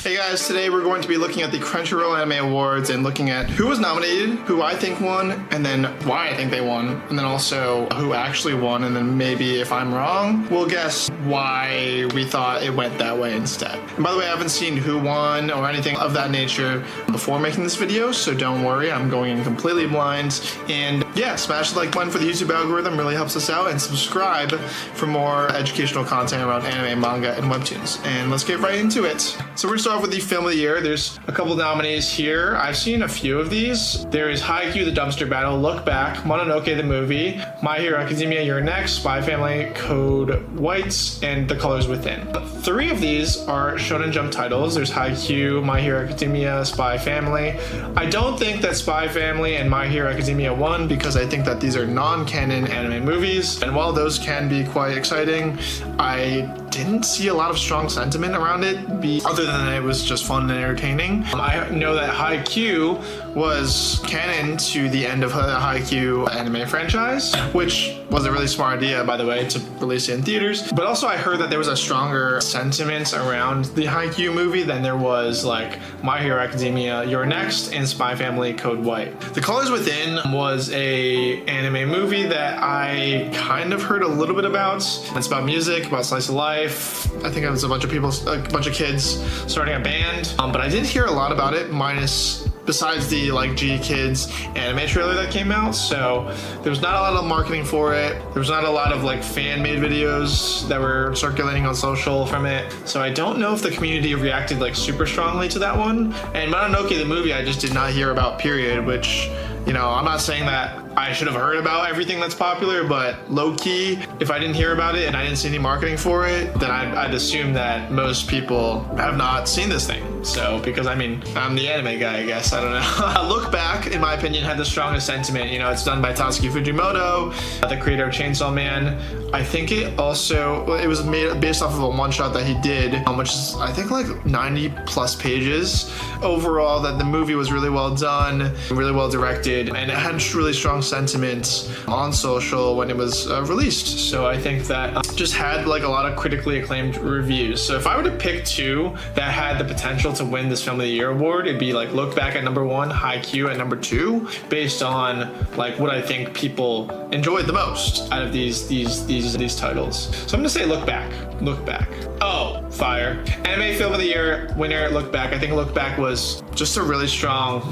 Hey guys, today we're going to be looking at the Crunchyroll Anime Awards and looking at who was nominated, who I think won, and then why I think they won, and then also who actually won, and then maybe if I'm wrong, we'll guess why we thought it went that way instead. And by the way, I haven't seen who won or anything of that nature before making this video, so don't worry, I'm going in completely blind. And yeah, smash the like button for the YouTube algorithm, really helps us out, and subscribe for more educational content around anime, manga, and webtoons. And let's get right into it. So we're gonna start off with the film of the year. There's a couple nominees here. I've seen a few of these. There is Haikyuu, The Dumpster Battle, Look Back, Mononoke the Movie, My Hero Academia, You're Next, Spy Family, Code Whites, and The Colors Within. 3 of these are Shonen Jump titles. There's Haikyuu, My Hero Academia, Spy Family. I don't think that Spy Family and My Hero Academia won because I think that these are non-canon anime movies, and while those can be quite exciting, I didn't see a lot of strong sentiment around it, other than it was just fun and entertaining. I know that Haikyuu was canon to the end of the Haikyuu anime franchise, which was a really smart idea, by the way, to release it in theaters. But also I heard that there was a stronger sentiment around the Haikyuu movie than there was like My Hero Academia, You're Next, and Spy Family, Code White. The Colors Within was a anime movie that I kind of heard a little bit about. It's about music, about slice of life. I think it was a bunch of kids starting a band, but I didn't hear a lot about it, besides the like G Kids anime trailer that came out. So there was not a lot of marketing for it. There was not a lot of like fan-made videos that were circulating on social from it. So I don't know if the community reacted like super strongly to that one. And Mononoke the movie I just did not hear about, period, which, you know, I'm not saying that I should have heard about everything that's popular, but low-key, if I didn't hear about it and I didn't see any marketing for it, then I'd assume that most people have not seen this thing. So, because I mean, I'm the anime guy, I guess, I don't know. Look Back, in my opinion, had the strongest sentiment. You know, it's done by Tatsuki Fujimoto, the creator of Chainsaw Man. I think it was made based off of a one-shot that he did, which is, I think, like 90 plus pages. Overall, that the movie was really well done, really well directed, and it had really strong sentiments on social when it was released. So I think that just had like a lot of critically acclaimed reviews. So if I were to pick 2 that had the potential to win this Film of the Year award, it'd be like Look Back at number 1, Haikyuu at number 2, based on like what I think people enjoyed the most out of these titles. So I'm gonna say Look Back. Look Back. Oh, fire. Anime Film of the Year winner, Look Back. I think Look Back was just a really strong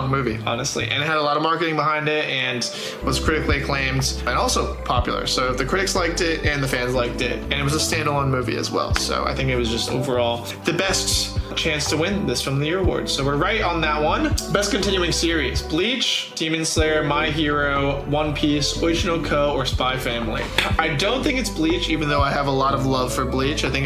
movie, honestly. And it had a lot of marketing behind it and was critically acclaimed and also popular. So the critics liked it and the fans liked it. And it was a standalone movie as well. So I think it was just overall the best chance to win this Film of the Year award. So we're right on that one. Best continuing series: Bleach, Demon Slayer, My Hero, One Piece, Oishi no Ko, or Spy Family. I don't think it's Bleach, even though I have a lot of love for Bleach. I think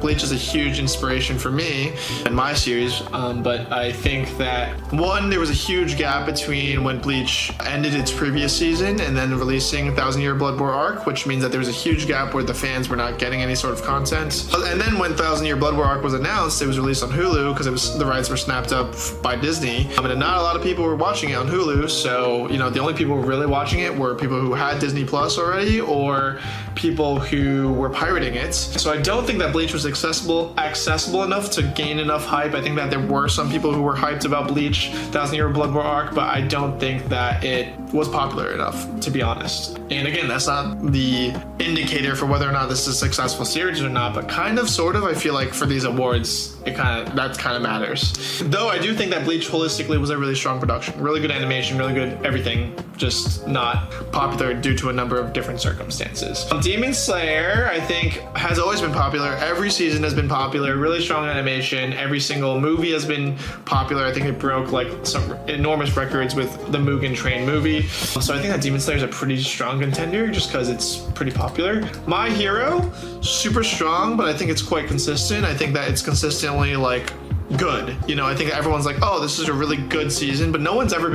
Bleach is a huge inspiration for me and my series, but I think that, one, there was a huge gap between when Bleach ended its previous season and then releasing 1,000 Year Blood War Arc, which means that there was a huge gap where the fans were not getting any sort of content. And then when 1,000 Year Blood War Arc was announced, it was released on Hulu because the rights were snapped up by Disney, and not a lot of people were watching it on Hulu. So, you know, the only people really watching it were people who had Disney Plus already or people who were pirating it. So I don't think that Bleach was accessible enough to gain enough hype. I think that there were some people who were hyped about Bleach, 1,000 Year Blood War Arc, but I don't think that it was popular enough, to be honest. And again, that's not the indicator for whether or not this is a successful series or not, but kind of, sort of, I feel like for these awards, that kind of matters. Though I do think that Bleach holistically was a really strong production, really good animation, really good everything, just not popular due to a number of different circumstances. Demon Slayer, I think, has always been popular. Every season has been popular, really strong animation. Every single movie has been popular. I think it broke like some enormous records with the Mugen Train movie. So I think that Demon Slayer is a pretty strong contender just because it's pretty popular. My Hero, super strong, but I think it's quite consistent. I think that it's consistently like good. You know, I think everyone's like, oh, this is a really good season, but no one's ever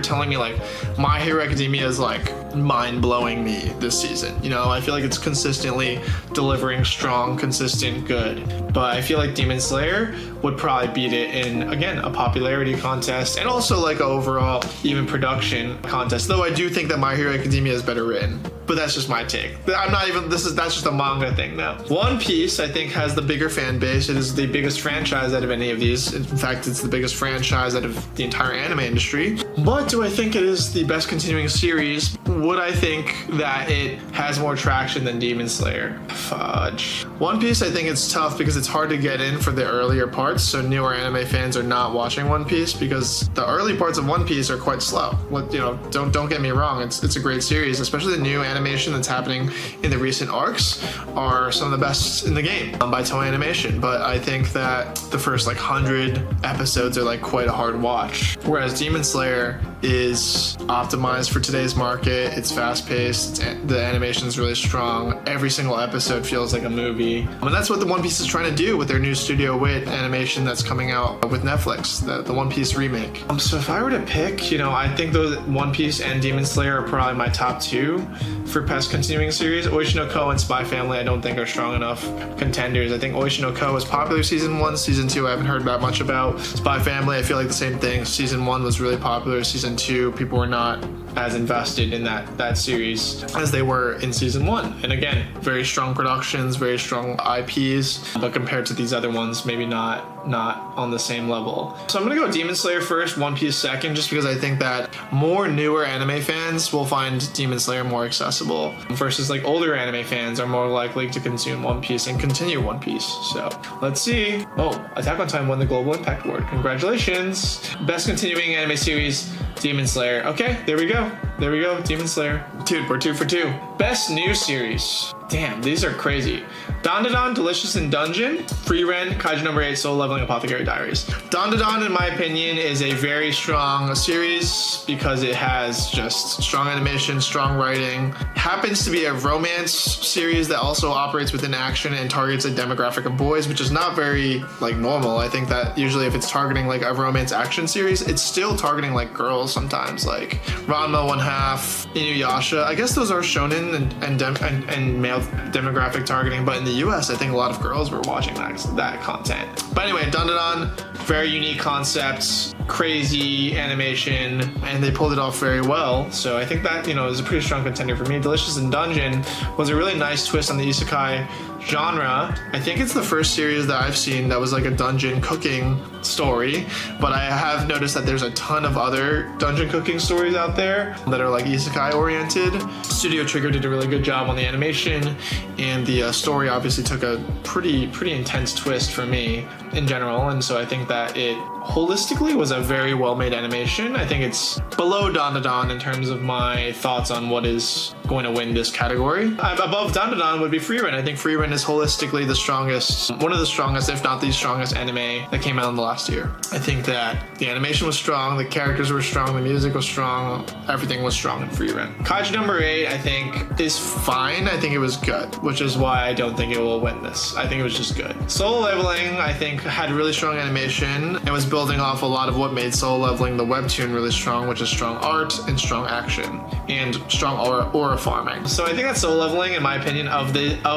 telling me like My Hero Academia is like mind-blowing me this season. You know, I feel like it's consistently delivering strong, consistent good. But I feel like Demon Slayer would probably beat it in, again, a popularity contest and also like an overall even production contest. Though I do think that My Hero Academia is better written. but that's just my take. I'm not even, that's just a manga thing now. One Piece, I think, has the bigger fan base. It is the biggest franchise out of any of these. In fact, it's the biggest franchise out of the entire anime industry. But do I think it is the best continuing series? Would I think that it has more traction than Demon Slayer? Fudge. One Piece, I think it's tough because it's hard to get in for the earlier parts, so newer anime fans are not watching One Piece because the early parts of One Piece are quite slow. Don't get me wrong, it's a great series, especially the new animation that's happening in the recent arcs are some of the best in the game by Toei Animation. But I think that the first 100 episodes are quite a hard watch, whereas Demon Slayer is optimized for today's market. It's fast-paced, the animation is really strong, every single episode feels like a movie, and that's what the One Piece is trying to do with their new Studio Wit animation that's coming out with Netflix, the One Piece remake. So if I were to pick, I think those One Piece and Demon Slayer are probably my top two for best continuing series. Oishi no Ko and Spy Family I don't think are strong enough contenders. I think Oishi no Ko was popular season 1, season 2 I haven't heard that much about. Spy Family, I feel like the same thing. Season 1 was really popular, season 2 people were not as invested in that series as they were in season 1. And again, very strong productions, very strong IPs, but compared to these other ones, maybe not on the same level. So I'm gonna go Demon Slayer first, One Piece second, just because I think that more newer anime fans will find Demon Slayer more accessible versus older anime fans are more likely to consume One Piece and continue One Piece. So let's see. Oh, Attack on Titan won the Global Impact Award. Congratulations. Best continuing anime series, Demon Slayer. Okay, there we go. Demon Slayer. Dude, we're 2 for 2. Best new series. Damn, these are crazy. Dandadan, Delicious in Dungeon, Free Ren, Kaiju number 8, Soul Leveling, Apothecary Diaries. Dandadan, in my opinion, is a very strong series because it has just strong animation, strong writing. Happens to be a romance series that also operates within action and targets a demographic of boys, which is not very normal. I think that usually if it's targeting a romance action series, it's still targeting girls sometimes, Ranma One Half, Inuyasha. I guess those are shonen and male demographic targeting, but in the US, I think a lot of girls were watching that content. But anyway, Dandadan, very unique concepts, crazy animation, and they pulled it off very well. So I think that, is a pretty strong contender for me. Delicious in Dungeon was a really nice twist on the isekai genre. I think it's the first series that I've seen that was a dungeon cooking story, but I have noticed that there's a ton of other dungeon cooking stories out there that are isekai oriented. Studio Trigger did a really good job on the animation, and the story obviously took a pretty intense twist for me in general, and so I think that it holistically was a very well-made animation. I think it's below Dandadan in terms of my thoughts on what is going to win this category. Above Dandadan would be Free Ren. I think Free Ren is holistically the strongest, one of the strongest, if not the strongest anime that came out in the last year. I think that the animation was strong, the characters were strong, the music was strong, everything was strong in Free Ren. Kaiju number 8, I think, is fine. I think it was good, which is why I don't think it will win this. I think it was just good. Soul Leveling, I think, had really strong animation and was building off a lot of what made Soul Leveling the webtoon really strong, which is strong art and strong action and strong aura farming. So I think that Soul Leveling, in my opinion, of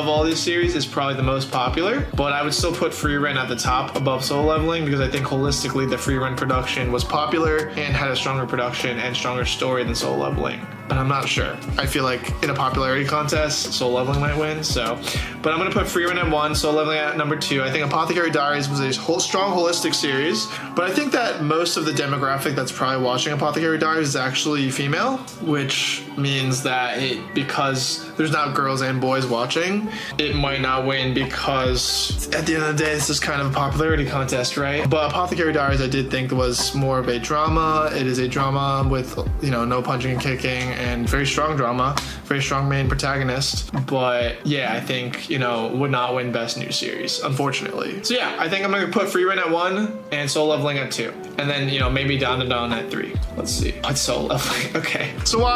all these series is probably the most popular, but I would still put Free Ren at the top above Soul Leveling because I think holistically the Free Ren production was popular and had a stronger production and stronger story than Soul Leveling. But I'm not sure. I feel like in a popularity contest, Soul Leveling might win. But I'm gonna put Free Ren at 1, Soul Leveling at number 2. I think Apothecary Diaries was a strong holistic series, but I think that most of the demographic that's probably watching Apothecary Diaries is actually female, which means that because there's not girls and boys watching, it might not win because at the end of the day, it's just kind of a popularity contest, right? But Apothecary Diaries I did think was more of a drama. It is a drama with, no punching and kicking, and very strong drama, very strong main protagonist. But yeah, I think, would not win Best New Series, unfortunately. So yeah, I think I'm gonna put Free Ren at 1 and Soul Leveling at 2. And then, maybe Dandadan at 3. Let's see. What's Soul Leveling? Okay. So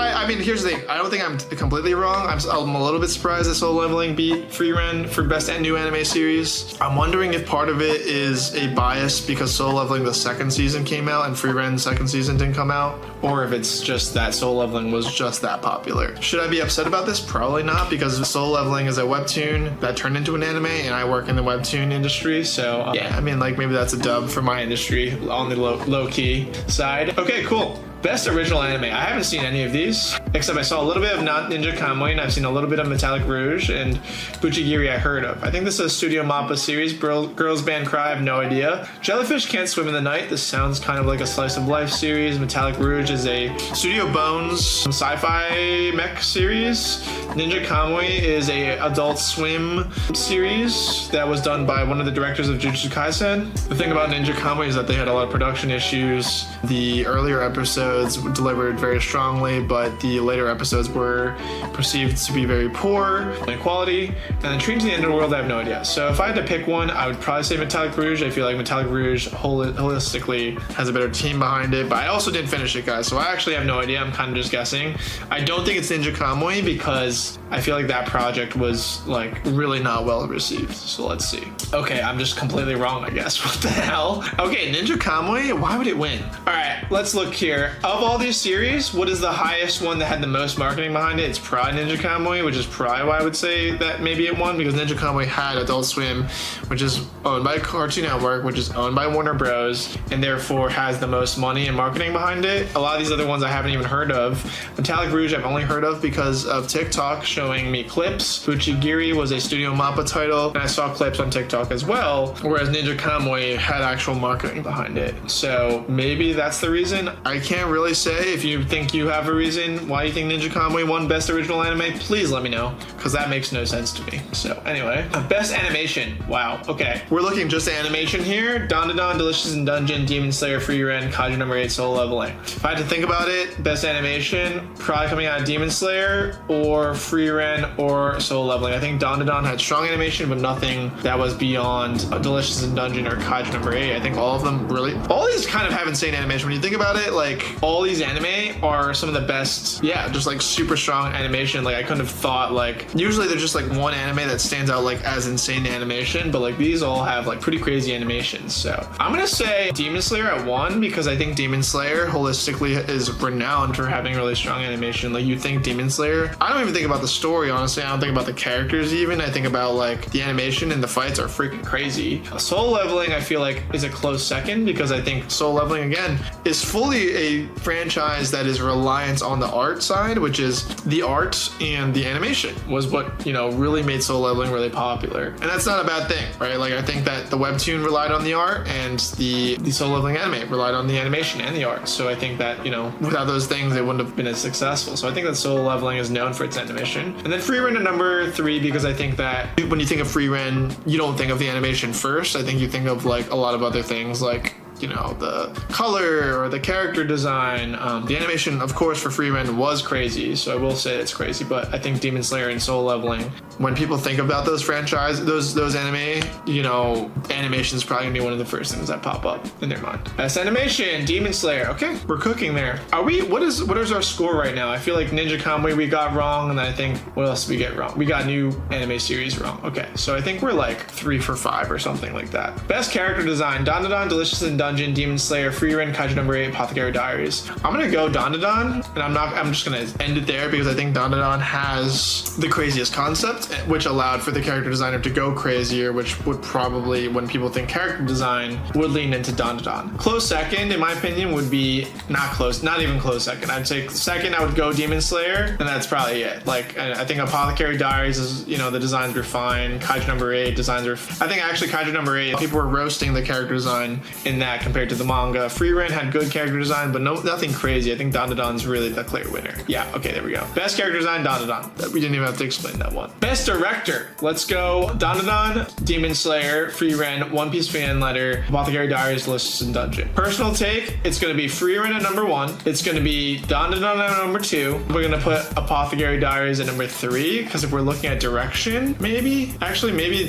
here's the thing. I don't think I'm completely wrong. I'm a little bit surprised that Soul Leveling beat Free Ren for Best New Anime Series. I'm wondering if part of it is a bias because Soul Leveling the second season came out and Free Ren's second season didn't come out, or if it's just that Soul Leveling was just that popular. Should I be upset about this? Probably not, because Soul Leveling is a webtoon that turned into an anime, and I work in the webtoon industry, so yeah, maybe that's a dub for my industry on the low-key side. Okay, cool. Best original anime. I haven't seen any of these, except I saw a little bit of Not Ninja Kamui, and I've seen a little bit of Metallic Rouge, and Buchigiri I heard of. I think this is a Studio Mappa series. Girls Band Cry, I have no idea. Jellyfish Can't Swim in the Night. This sounds kind of like a slice of life series. Metallic Rouge is a Studio Bones sci-fi mech series. Ninja Kamui is a Adult Swim series that was done by one of the directors of Jujutsu Kaisen. The thing about Ninja Kamui is that they had a lot of production issues. The earlier episodes delivered very strongly, but the later episodes were perceived to be very poor in quality. And then Train to the End of the World, I have no idea. So if I had to pick one, I would probably say Metallic Rouge. I feel like Metallic Rouge holistically has a better team behind it, but I also didn't finish it, guys, so I actually have no idea. I'm kind of just guessing. I don't think it's Ninja Kamui because I feel like that project was like really not well received. So let's see. Okay, I'm just completely wrong, I guess. What the hell? Okay, Ninja Kamui, why would it win? All right, let's look here. Of all these series, what is the highest one that had the most marketing behind it? It's probably Ninja Kamui, which is probably why I would say that maybe it won, because Ninja Kamui had Adult Swim, which is owned by Cartoon Network, which is owned by Warner Bros, and therefore has the most money and marketing behind it. A lot of these other ones I haven't even heard of. Metallic Rouge I've only heard of because of TikTok showing me clips. Buchigiri was a Studio Mappa title, and I saw clips on TikTok as well, whereas Ninja Kamui had actual marketing behind it. So maybe that's the reason. I can't really say. If you think you have a reason why you think Ninja Kamui won Best Original Anime, please let me know, because that makes no sense to me. So anyway, Best Animation. Wow, okay. We're looking just at animation here. Dandadan, Delicious in Dungeon, Demon Slayer, Free Ren, Kaiju number 8, Soul Leveling. If I had to think about it, Best Animation, probably coming out of Demon Slayer or Free Ren or Soul Leveling. I think Dandadan had strong animation, but nothing that was beyond Delicious in Dungeon or Kaiju number 8. I think all of them really, all these kind of have insane animation. When you think about it, like all these anime are some of the best, yeah, just like super strong animation. Like I couldn't have thought, like usually there's just like one anime that stands out like as insane animation, but like these all have like pretty crazy animations. So I'm gonna say Demon Slayer at 1, because I think Demon Slayer holistically is renowned for having really strong animation. Like you think Demon Slayer, I don't even think about the story, honestly. I don't think about the characters even. I think about like the animation, and the fights are freaking crazy. Soul Leveling I feel like is a close second, because I think Soul Leveling again is fully a franchise that is reliant on the art side, which is the art and the animation was what, you know, really made Soul Leveling really popular. And that's not a bad thing, right? Like I think that the webtoon relied on the art, and the Soul Leveling anime relied on the animation and the art. So I think that, you know, without those things, it wouldn't have been as successful. So I think that Soul Leveling is known for its animation. And then Free Ren at number 3, because I think that when you think of Free Ren, you don't think of the animation first. I think you think of like a lot of other things, like, you know, the color or the character design. The animation, of course, for Free Ren was crazy, so I will say it's crazy, but I think Demon Slayer and Soul Leveling, when people think about those franchises, those anime, you know, animation is probably gonna be one of the first things that pop up in their mind. Best animation, Demon Slayer. Okay, we're cooking there. What is our score right now? I feel like Ninja Kamui we got wrong, and then I think, what else did we get wrong? We got new anime series wrong. Okay, so I think we're like 3 for 5 or something like that. Best character design, Dandadan, Delicious in Dungeon, Demon Slayer, Free Ren, Kaiju number 8, Apothecary Diaries. I'm gonna go Dandadan, and I'm just gonna end it there, because I think Dandadan has the craziest concept, which allowed for the character designer to go crazier, which would probably, when people think character design, would lean into Dandadan. Close second, in my opinion, would be not even close second. I'd say second, I would go Demon Slayer, and that's probably it. Like, I think Apothecary Diaries is, you know, the designs were fine. Kaiju number 8, designs are, I think actually Kaiju number 8, people were roasting the character design in that compared to the manga. Free Ren had good character design, but nothing crazy. I think Dandadan's really the clear winner. Yeah, okay, there we go. Best character design, Dandadan. We didn't even have to explain that one. Best director, let's go Dandadan, Demon Slayer, Free Ren, One Piece fan letter, Apothecary Diaries, Delicious in Dungeon. Personal take, it's gonna be Free Ren at number 1. It's gonna be Dandadan at number 2. We're gonna put Apothecary Diaries at number 3, because if we're looking at direction, maybe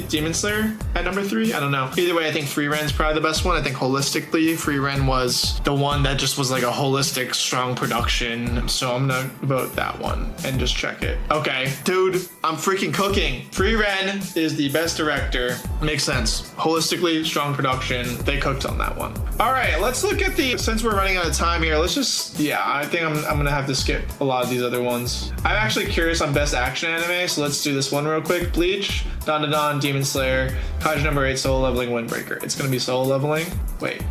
Demon Slayer at number 3. I don't know. Either way, I think Free Ren's probably the best one. I think holistically, Free Ren was the one that just was like a holistic, strong production. So I'm gonna vote that one and just check it. Okay, dude, I'm freaking cooking. Free Ren is the best director. Makes sense. Holistically, strong production. They cooked on that one. All right, let's look at since we're running out of time here, let's just, I think I'm gonna have to skip a lot of these other ones. I'm actually curious on best action anime, so let's do this one real quick. Bleach, Dandadan, Demon Slayer, Kaiju number 8, solo leveling, Windbreaker. It's gonna be solo leveling. Wait.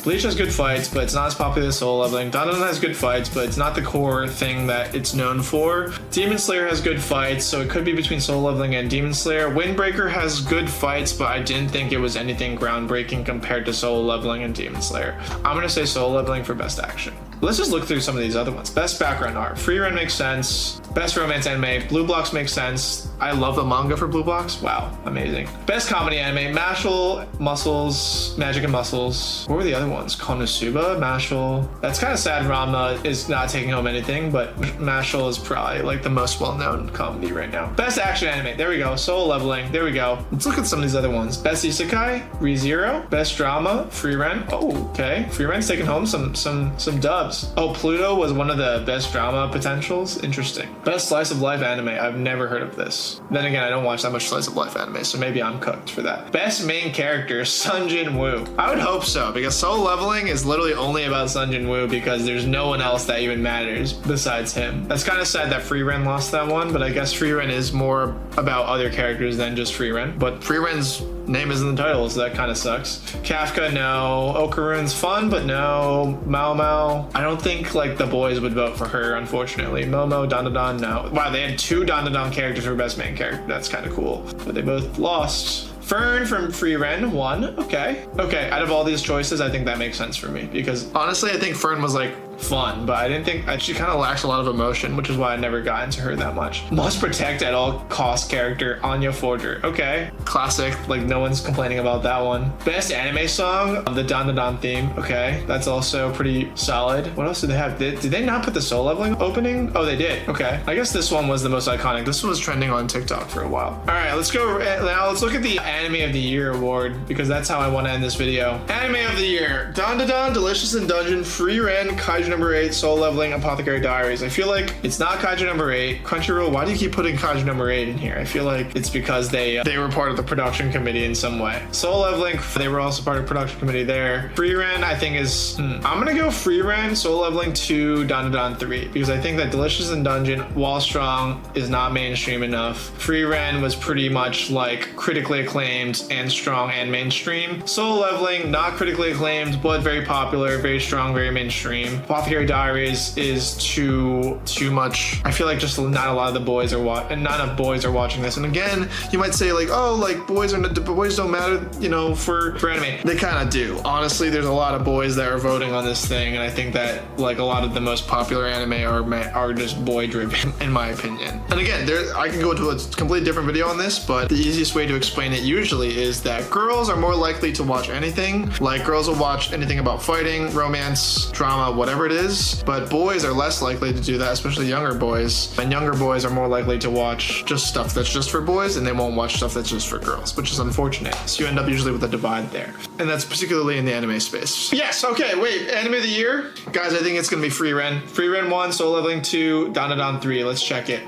Bleach has good fights, but it's not as popular as solo leveling. Dandadan has good fights, but it's not the core thing that it's known for. Demon Slayer has good fights, so it could be between solo leveling and Demon Slayer. Windbreaker has good fights, but I didn't think it was anything groundbreaking compared to solo leveling and Demon Slayer. I'm gonna say solo leveling for best action. Let's just look through some of these other ones. Best background art. Free Run makes sense. Best romance anime. Blue Blocks makes sense. I love the manga for Blue Blocks. Wow, amazing. Best comedy anime. Mashal, Muscles, Magic and Muscles. What were the other ones? Konosuba, Mashal. That's kind of sad Ranma is not taking home anything, but Mashal is probably like the most well-known comedy right now. Best action anime. There we go. Solo leveling. There we go. Let's look at some of these other ones. Best isekai. ReZero. Best drama. Free Run. Oh, okay. Free Run's taking home some dubs. Oh, Pluto was one of the best drama potentials. Interesting. Best slice of life anime. I've never heard of this. Then again, I don't watch that much slice of life anime, so maybe I'm cooked for that. Best main character, Sun Jin Woo. I would hope so, because solo leveling is literally only about Sun Jin Woo because there's no one else that even matters besides him. That's kind of sad that Free Ren lost that one, but I guess Free Ren is more about other characters than just Free Ren. But Free Ren's name is in the title, so that kind of sucks. Kafka, no. Okarune's fun, but no. Mao Mao. I don't think like the boys would vote for her, unfortunately. Momo, Dandadan, no. Wow, they had 2 Dandadan characters for best main character. That's kind of cool, but they both lost. Fern from Free Ren won. Okay, out of all these choices, I think that makes sense for me because honestly, I think Fern was like fun, but I didn't think she kind of lacks a lot of emotion, which is why I never got into her that much. Must protect at all cost character, Anya Forger. Okay, classic, like no one's complaining about that one. Best anime song, the Dandadan theme. Okay, that's also pretty solid. What else did they have? Did they not put the soul leveling opening? Oh, they did. Okay, I guess this one was the most iconic. This one was trending on TikTok for a while. All right, let's go now. Let's look at the Anime of the Year award because that's how I want to end this video. Anime of the Year: Dandadan, Delicious in Dungeon, Free Ren, Kaiju number 8, Soul Leveling, Apothecary Diaries. I feel like it's not Kaiju number 8. Crunchyroll, why do you keep putting Kaiju number 8 in here? I feel like it's because they were part of the production committee in some way. Soul Leveling, they were also part of the production committee there. Free Ren, I think is, I'm gonna go Free Ren, Soul Leveling 2, Dandadan 3, because I think that Delicious in Dungeon, while strong, is not mainstream enough. Free Ren was pretty much like critically acclaimed and strong and mainstream. Soul Leveling, not critically acclaimed, but very popular, very strong, very mainstream. Apothecary Diaries is too much. I feel like just not a lot of the boys are not enough boys are watching this. And again, you might say like, oh, like boys don't matter, you know, for anime. They kind of do. Honestly, there's a lot of boys that are voting on this thing, and I think that like a lot of the most popular anime are just boy driven, in my opinion. And again, I can go into a completely different video on this, but the easiest way to explain it usually is that girls are more likely to watch anything. Like girls will watch anything about fighting, romance, drama, whatever it is, but boys are less likely to do that, especially younger boys. And younger boys are more likely to watch just stuff that's just for boys, and they won't watch stuff that's just for girls, which is unfortunate. So you end up usually with a divide there. And that's particularly in the anime space. Yes, okay, wait, Anime of the Year? Guys, I think it's gonna be Free Ren. Free Ren 1, Soul Leveling 2, Dandadan 3. Let's check it.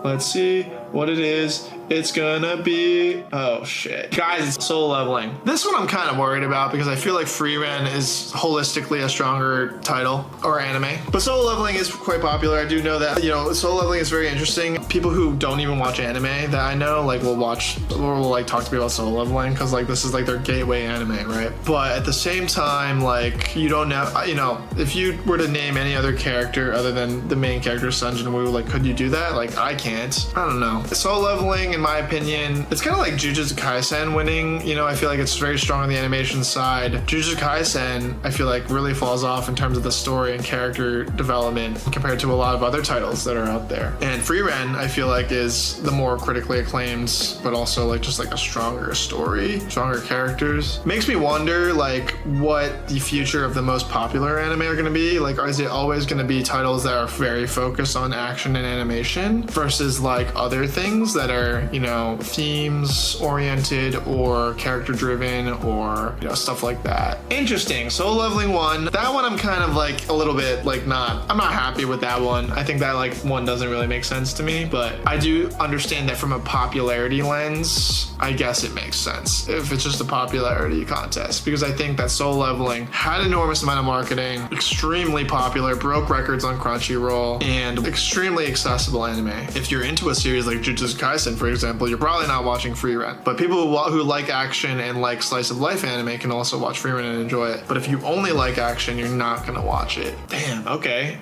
Let's see what it is. It's gonna be, oh shit. Guys, it's Soul Leveling. This one I'm kind of worried about because I feel like Free Ren is holistically a stronger title or anime. But Soul Leveling is quite popular. I do know that, you know, Soul Leveling is very interesting. People who don't even watch anime that I know, like will like talk to me about Soul Leveling because like this is like their gateway anime, right? But at the same time, like you don't know, you know, if you were to name any other character other than the main character, Sun Jin Woo, like could you do that? Like I can't. I don't know. Soul Leveling, in my opinion, it's kind of like Jujutsu Kaisen winning. You know, I feel like it's very strong on the animation side. Jujutsu Kaisen, I feel like really falls off in terms of the story and character development compared to a lot of other titles that are out there. And Free Ren, I feel like is the more critically acclaimed, but also like just like a stronger story, stronger characters. Makes me wonder like what the future of the most popular anime are going to be. Like, is it always going to be titles that are very focused on action and animation versus like other things that are more, you know, themes oriented or character driven or, you know, stuff like that. Interesting. Solo Leveling 1. That one I'm kind of like a little bit like I'm not happy with that one. I think that like one doesn't really make sense to me, but I do understand that from a popularity lens, I guess it makes sense if it's just a popularity contest, because I think that Solo Leveling had an enormous amount of marketing, extremely popular, broke records on Crunchyroll, and extremely accessible anime. If you're into a series like Jujutsu Kaisen, for example, you're probably not watching Free Rent, but people who like action and like slice of life anime can also watch Free Rent and enjoy it. But if you only like action, you're not gonna watch it. Damn. Okay.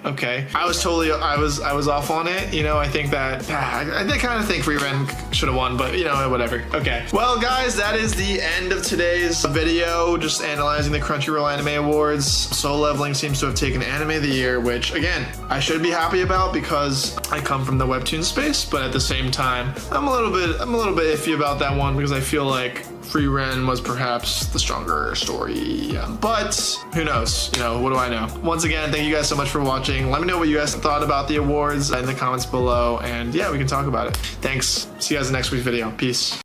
I was off on it. You know, I think that I kind of think Free Rent should have won, but you know, whatever. Okay. Well, guys, that is the end of today's video. Just analyzing the Crunchyroll Anime Awards. Solo Leveling seems to have taken Anime of the Year, which again, I should be happy about because I come from the webtoon space, but at the same time, I'm a little bit iffy about that one because I feel like Free Ren was perhaps the stronger story. But who knows? You know, what do I know? Once again, thank you guys so much for watching. Let me know what you guys thought about the awards in the comments below, and yeah, we can talk about it. Thanks. See you guys in next week's video. Peace.